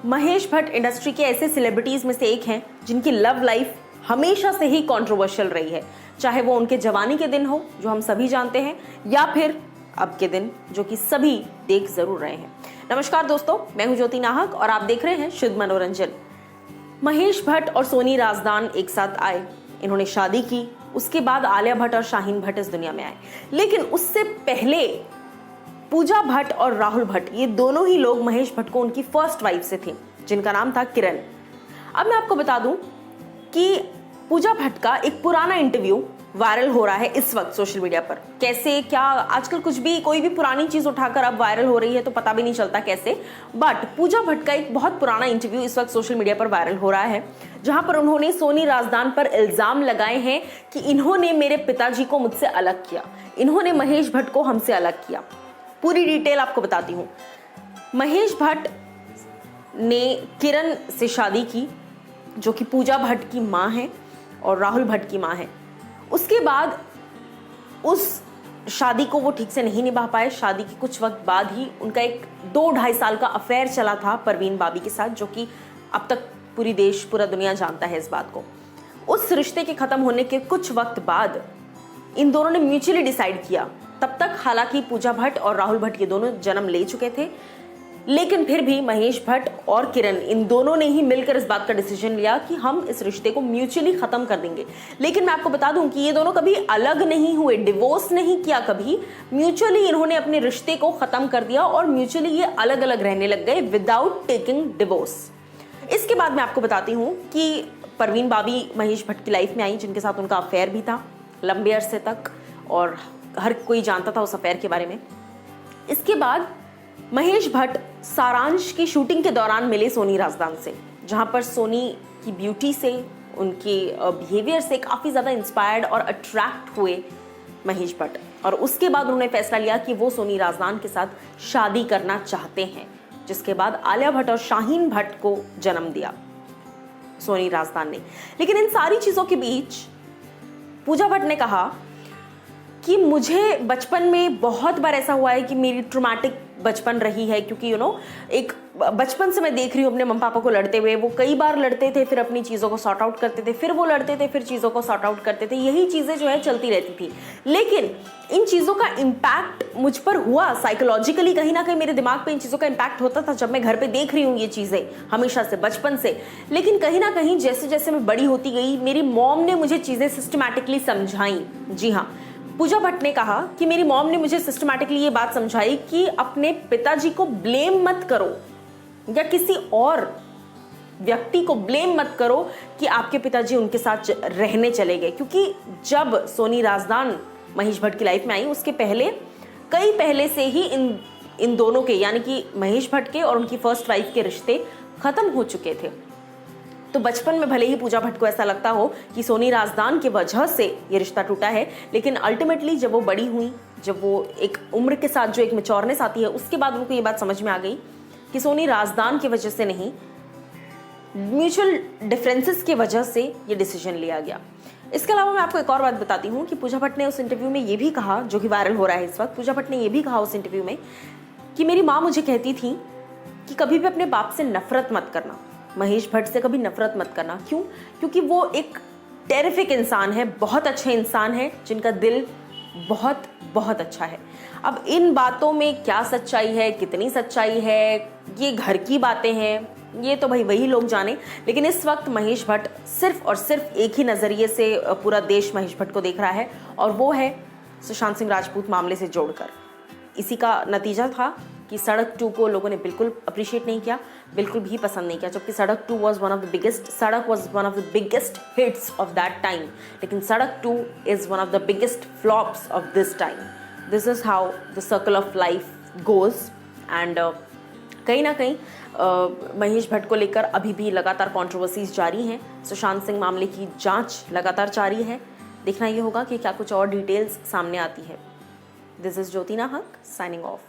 Mahesh Bhatt industry के ऐसे celebrities में से एक हैं जिनकी लव लाइफ हमेशा से ही कंट्रोवर्शियल रही है, चाहे वो उनके जवानी के दिन हो जो हम सभी जानते हैं, या फिर अब के दिन जो कि सभी देख जरूर रहे हैं। नमस्कार दोस्तों, मैं हूं ज्योति नाहक और आप देख रहे हैं शुद्ध मनोरंजन। महेश भट्ट और सोनी राजदान एक साथ आए, इन्होंने शादी की, उसके बाद आलिया भट्ट और शाहीन भट्ट इस दुनिया में आए। लेकिन उससे पहले पूजा भट्ट और राहुल भट्ट, ये दोनों ही लोग महेश भट्ट को उनकी फर्स्ट वाइफ से थे, जिनका नाम था किरण। अब मैं आपको बता दूं कि पूजा भट्ट का एक पुराना इंटरव्यू वायरल हो रहा है इस वक्त सोशल मीडिया पर। कैसे क्या आजकल कुछ भी कोई भी पुरानी चीज उठाकर अब वायरल हो रही है तो पता भी नहीं चलता कैसे। बट पूजा भट्ट का एक बहुत पुराना इंटरव्यू इस वक्त सोशल मीडिया पर वायरल हो रहा है, जहां पर उन्होंने सोनी राजदान पर इल्जाम लगाए हैं कि इन्होंने मेरे पिताजी को मुझसे अलग किया, इन्होंने महेश भट्ट को हमसे अलग किया। पूरी डिटेल आपको बताती हूं। महेश भट्ट ने किरण से शादी की, जो कि पूजा भट्ट की मां है और राहुल भट्ट की मां है। उसके बाद उस शादी को वो ठीक से नहीं निभा पाए। शादी के कुछ वक्त बाद ही उनका एक 2-2.5 साल का अफेयर चला था परवीन बाबी के साथ, जो कि अब तक पूरा दुनिया जानता है इस बात को। उस रिश्ते के खत्म होने के कुछ वक्त बाद इन दोनों ने म्यूचुअली डिसाइड किया। तब तक हालांकि पूजा भट्ट और राहुल भट्ट ये दोनों जन्म ले चुके थे, लेकिन फिर भी महेश भट्ट और किरण इन दोनों ने ही मिलकर इस बात का डिसीजन लिया कि हम इस रिश्ते को म्यूचुअली खत्म कर देंगे। लेकिन मैं आपको बता दूं कि ये दोनों कभी अलग नहीं हुए, डिवोर्स नहीं किया कभी। म्यूचुअली इन्होंने अपने रिश्ते को खत्म कर दिया और म्यूचुअली ये अलग अलग रहने लग गए विदाउट टेकिंग डिवोर्स। इसके बाद मैं आपको बताती हूँ कि परवीन बाबी महेश भट्ट की लाइफ में आई, जिनके साथ उनका अफेयर भी था लंबे अरसे तक, और हर कोई जानता था उस अफेयर के बारे में। इसके बाद महेश भट्ट सारांश की शूटिंग के दौरान मिले सोनी राजदान से, जहां पर सोनी की ब्यूटी से, उनके बिहेवियर से काफ़ी ज़्यादा इंस्पायर्ड और अट्रैक्ट हुए महेश भट्ट। और उसके बाद उन्होंने फैसला लिया कि वो सोनी राजदान के साथ शादी करना चाहते हैं, जिसके बाद आलिया भट्ट और शाहीन भट्ट को जन्म दिया सोनी राजदान ने। लेकिन इन सारी चीज़ों के बीच पूजा भट्ट ने कहा कि मुझे बचपन में बहुत बार ऐसा हुआ है कि मेरी ट्रॉमेटिक बचपन रही है, क्योंकि एक बचपन से मैं देख रही हूँ अपने मम्मी पापा को लड़ते हुए। वो कई बार लड़ते थे, फिर अपनी चीज़ों को सॉर्ट आउट करते थे, फिर वो लड़ते थे, फिर चीज़ों को सॉर्ट आउट करते थे। यही चीज़ें जो है चलती रहती थी। लेकिन इन चीज़ों का इम्पैक्ट मुझ पर हुआ साइकोलॉजिकली, कहीं ना कहीं मेरे दिमाग पे इन चीज़ों का इम्पैक्ट होता था जब मैं घर पे देख रही हूँ ये चीज़ें हमेशा से, बचपन से। लेकिन कहीं ना कहीं जैसे जैसे मैं बड़ी होती गई, मेरी मॉम ने मुझे चीज़ें सिस्टमैटिकली समझाई। जी हाँ, पूजा भट्ट ने कहा कि मेरी मॉम ने मुझे सिस्टमैटिकली ये बात समझाई कि अपने पिताजी को ब्लेम मत करो या किसी और व्यक्ति को ब्लेम मत करो कि आपके पिताजी उनके साथ रहने चले गए। क्योंकि जब सोनी राजदान महेश भट्ट की लाइफ में आई, उसके कई पहले से ही इन दोनों के, यानी कि महेश भट्ट के और उनकी फर्स्ट वाइफ के रिश्ते खत्म हो चुके थे। तो बचपन में भले ही पूजा भट्ट को ऐसा लगता हो कि सोनी राजदान की वजह से ये रिश्ता टूटा है, लेकिन अल्टीमेटली जब वो बड़ी हुई, जब वो एक उम्र के साथ जो एक मैच्योरनेस आती है, उसके बाद उनको ये बात समझ में आ गई कि सोनी राजदान की वजह से नहीं, म्यूचुअल डिफरेंसेस की वजह से ये डिसीजन लिया गया। इसके अलावा मैं आपको एक और बात बताती हूँ कि पूजा भट्ट ने उस इंटरव्यू में ये भी कहा, जो कि वायरल हो रहा है इस वक्त, पूजा भट्ट ने ये भी कहा उस इंटरव्यू में कि मेरी माँ मुझे कहती थी कि कभी भी अपने बाप से नफरत मत करना, महेश भट्ट से कभी नफरत मत करना। क्यों? क्योंकि वो एक टेरिफिक इंसान है, बहुत अच्छे इंसान है, जिनका दिल बहुत बहुत अच्छा है। अब इन बातों में क्या सच्चाई है, कितनी सच्चाई है, ये घर की बातें हैं, ये तो भाई वही लोग जाने। लेकिन इस वक्त महेश भट्ट सिर्फ और सिर्फ एक ही नज़रिए से पूरा देश महेश भट्ट को देख रहा है, और वो है सुशांत सिंह राजपूत मामले से जोड़कर। इसी का नतीजा था कि सड़क 2 को लोगों ने बिल्कुल अप्रिशिएट नहीं किया, बिल्कुल भी पसंद नहीं किया, जबकि सड़क 2 was one of the biggest hits of that time. लेकिन सड़क 2 is one of the biggest flops of this time. This is how the circle of life goes. And कहीं ना कहीं महेश भट्ट को लेकर अभी भी लगातार कंट्रोवर्सीज जारी हैं। सुशांत सिंह मामले की जांच लगातार जारी है। देखना ये होगा कि क्या कुछ और डिटेल्स सामने आती है। दिस इज ज्योति नाहक साइनिंग ऑफ।